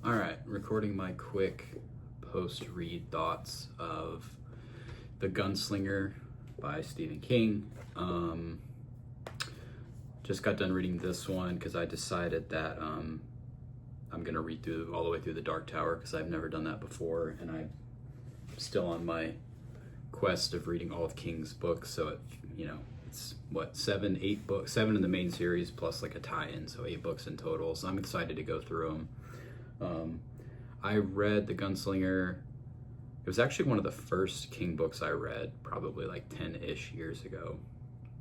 All right, recording my quick post-read thoughts of The Gunslinger by Stephen King. Just got done reading this one because I decided that I'm going to read through all the way through The Dark Tower because I've never done that before, and I'm still on my quest of reading all of King's books. So it's what, 8 books, 7 in the main series plus like a tie-in, so 8 books in total. So I'm excited to go through them. I read The Gunslinger. It was actually one of the first King books I read, probably like 10-ish years ago.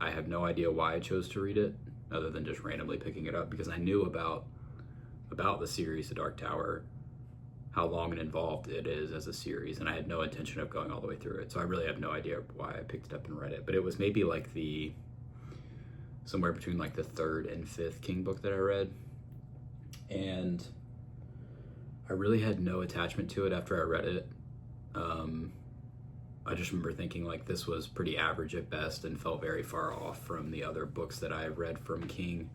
I have no idea why I chose to read it, other than just randomly picking it up, because I knew about the series The Dark Tower, how long and involved it is as a series, and I had no intention of going all the way through it. So I really have no idea why I picked it up and read it. But it was maybe like somewhere between like the 3rd and 5th King book that I read. And I really had no attachment to it after I read it. I just remember thinking like this was pretty average at best and felt very far off from the other books that I read from King.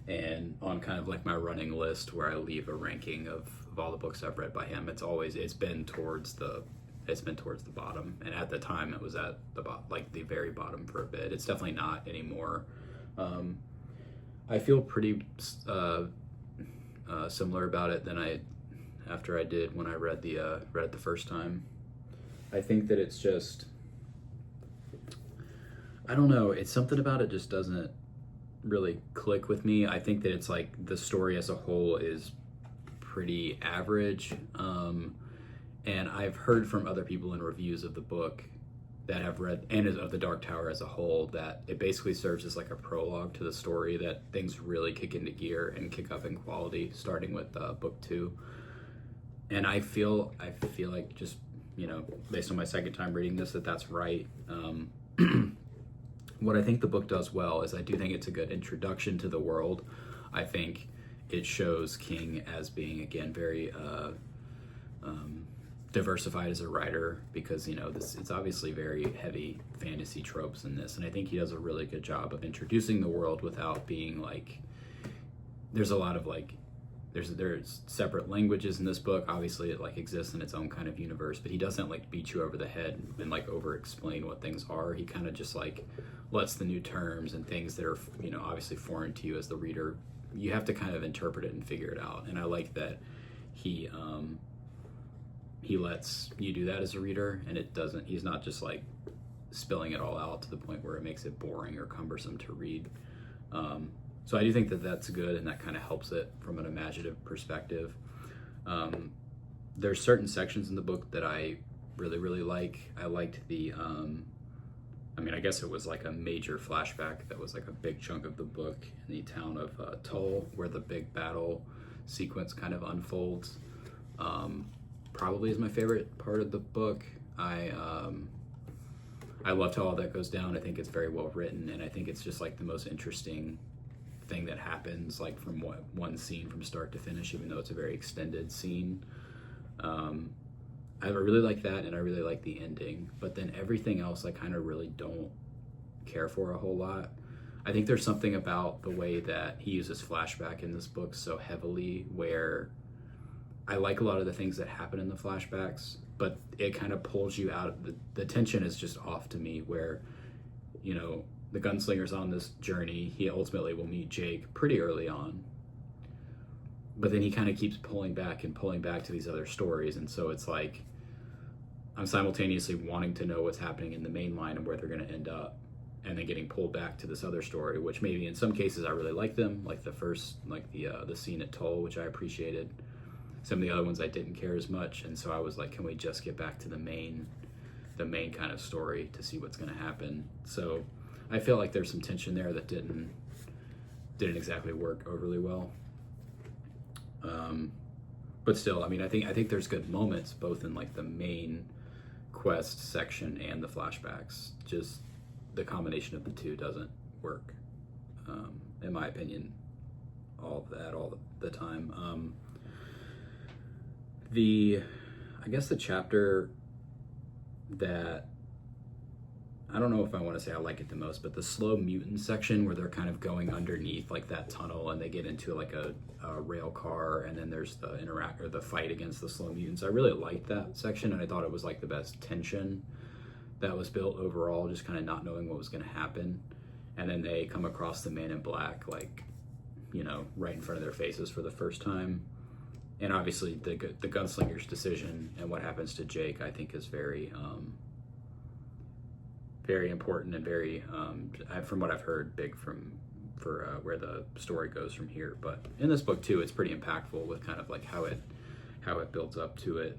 And on kind of like my running list where I leave a ranking of all the books I've read by him, it's been towards the bottom. And at the time it was at the very bottom for a bit. It's definitely not anymore. I feel pretty similar about it than after I did when I read it the first time. I think that it's just, I don't know, it's something about it just doesn't really click with me. I think that it's like the story as a whole is pretty average. And I've heard from other people in reviews of the book that have read, and of The Dark Tower as a whole, that it basically serves as like a prologue to the story, that things really kick into gear and kick up in quality starting with book 2. And I feel like, just, based on my second time reading this, that's right. What I think the book does well is I do think it's a good introduction to the world. I think it shows King as being, again, very diversified as a writer, because it's obviously very heavy fantasy tropes in this, and I think he does a really good job of introducing the world without being like, there's a lot of like, there's separate languages in this book. Obviously it like exists in its own kind of universe, but he doesn't like beat you over the head and like over explain what things are. He kind of just like lets the new terms and things that are obviously foreign to you as the reader, you have to kind of interpret it and figure it out. And I like that he lets you do that as a reader, and he's not just like spilling it all out to the point where it makes it boring or cumbersome to read. So I do think that that's good, and that kind of helps it from an imaginative perspective. There's certain sections in the book that I really, really like. I liked I guess it was like a major flashback that was like a big chunk of the book in the town of Tull, where the big battle sequence kind of unfolds. Probably is my favorite part of the book. I loved how all that goes down. I think it's very well written, and I think it's just like the most interesting thing that happens, like from one scene from start to finish, even though it's a very extended scene. I really like that, and I really like the ending, but then everything else I kind of really don't care for a whole lot. I think there's something about the way that he uses flashback in this book so heavily, where I like a lot of the things that happen in the flashbacks, but it kind of pulls you out of the tension is just off to me, where the gunslinger's on this journey. He ultimately will meet Jake pretty early on, but then he kind of keeps pulling back to these other stories. And so it's like I'm simultaneously wanting to know what's happening in the main line and where they're going to end up, and then getting pulled back to this other story, which maybe in some cases I really like them, like the scene at Tull, which I appreciated. Some of the other ones I didn't care as much, and so I was like, can we just get back to the main kind of story to see what's going to happen? So I feel like there's some tension there that didn't exactly work overly well. But still, I think there's good moments both in like the main quest section and the flashbacks. Just the combination of the two doesn't work, in my opinion, all the time. I guess the chapter that I don't know if I want to say I like it the most, but the slow mutant section where they're kind of going underneath like that tunnel and they get into like a rail car, and then there's the fight against the slow mutants. I really liked that section, and I thought it was like the best tension that was built overall, just kind of not knowing what was going to happen. And then they come across the Man in Black, like, you know, right in front of their faces for the first time. And obviously the Gunslinger's decision and what happens to Jake, I think, is very very important and very, from what I've heard, big for where the story goes from here. But in this book too, it's pretty impactful with kind of like how it builds up to it.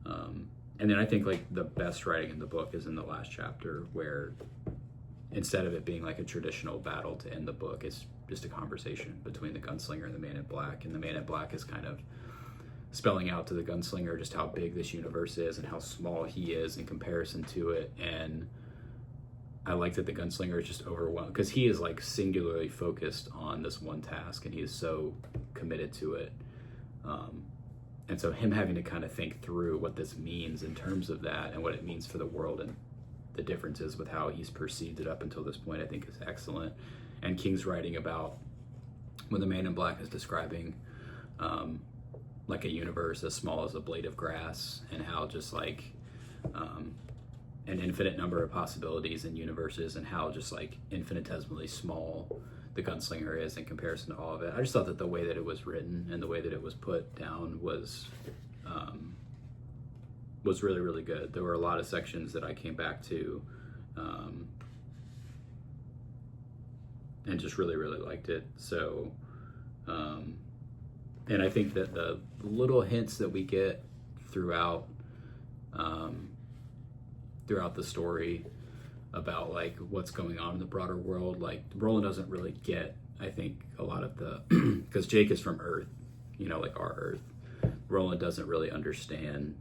And then I think like the best writing in the book is in the last chapter, where instead of it being like a traditional battle to end the book, it's just a conversation between the Gunslinger and the Man in Black. And the Man in Black is kind of spelling out to the Gunslinger just how big this universe is and how small he is in comparison to it. And I like that the Gunslinger is just overwhelmed because he is like singularly focused on this one task, and he is so committed to it. And so him having to kind of think through what this means in terms of that and what it means for the world and the differences with how he's perceived it up until this point, I think is excellent. And King's writing about when the Man in Black is describing like a universe as small as a blade of grass, and how just like an infinite number of possibilities in universes, and how just like infinitesimally small the Gunslinger is in comparison to all of it. I just thought that the way that it was written and the way that it was put down was really, really good. There were a lot of sections that I came back to and just really, really liked it. So, and I think that the little hints that we get throughout the story about like what's going on in the broader world, like Roland doesn't really get, I think, a lot of the because Jake is from Earth, you know, like our Earth. Roland doesn't really understand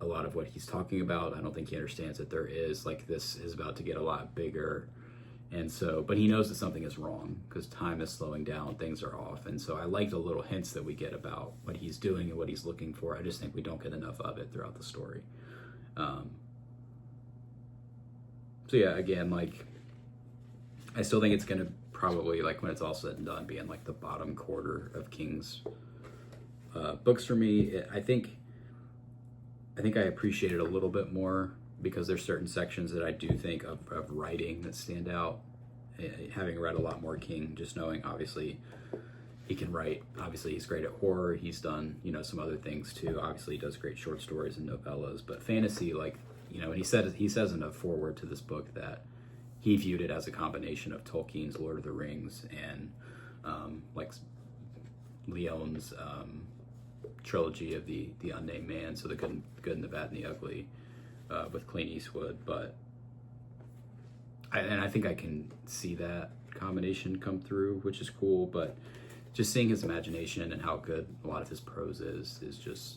a lot of what he's talking about. I don't think he understands that there is like this is about to get a lot bigger. And so, but he knows that something is wrong because time is slowing down, things are off. And so I like the little hints that we get about what he's doing and what he's looking for. I just think we don't get enough of it throughout the story. So yeah, again, like, I still think it's going to probably, like, when it's all said and done, be in like the bottom quarter of King's books for me. I think I appreciate it a little bit more because there's certain sections that I do think of writing that stand out. Having read a lot more King, just knowing obviously he can write. Obviously he's great at horror. He's done, you know, some other things too. Obviously he does great short stories and novellas, but fantasy, like, you know, and he says in a foreword to this book that he viewed it as a combination of Tolkien's Lord of the Rings and like Leon's trilogy of the Unnamed Man, so the good and the bad and the ugly, with Clint Eastwood. But I think I can see that combination come through, which is cool. But just seeing his imagination and how good a lot of his prose is just,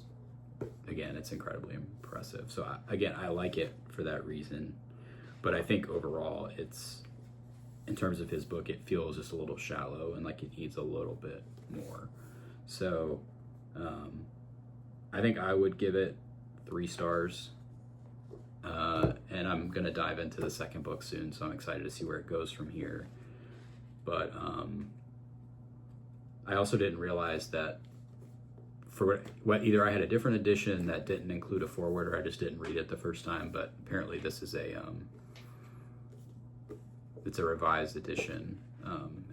again, it's incredibly impressive. So I like it for that reason. But I think overall, it's, in terms of his book, it feels just a little shallow and like it needs a little bit more. So I think I would give it 3 stars. And I'm going to dive into the second book soon, so I'm excited to see where it goes from here. But I also didn't realize that for what either I had a different edition that didn't include a foreword, or I just didn't read it the first time, but apparently this is it's a revised edition.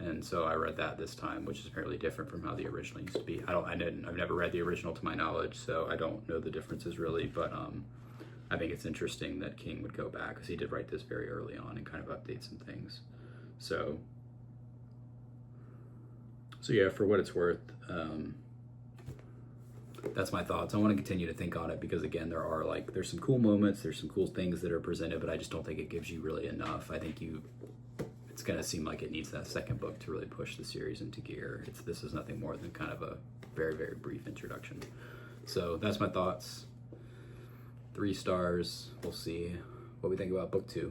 And so I read that this time, which is apparently different from how the original used to be. I've never read the original to my knowledge, so I don't know the differences really, but I think it's interesting that King would go back, because he did write this very early on and kind of update some things. So yeah, for what it's worth, that's my thoughts. I want to continue to think on it because, again, there's some cool moments, there's some cool things that are presented, but I just don't think it gives you really enough. I think it's going to seem like it needs that second book to really push the series into gear. This is nothing more than kind of a very, very brief introduction. So that's my thoughts. 3 stars. We'll see what we think about book 2.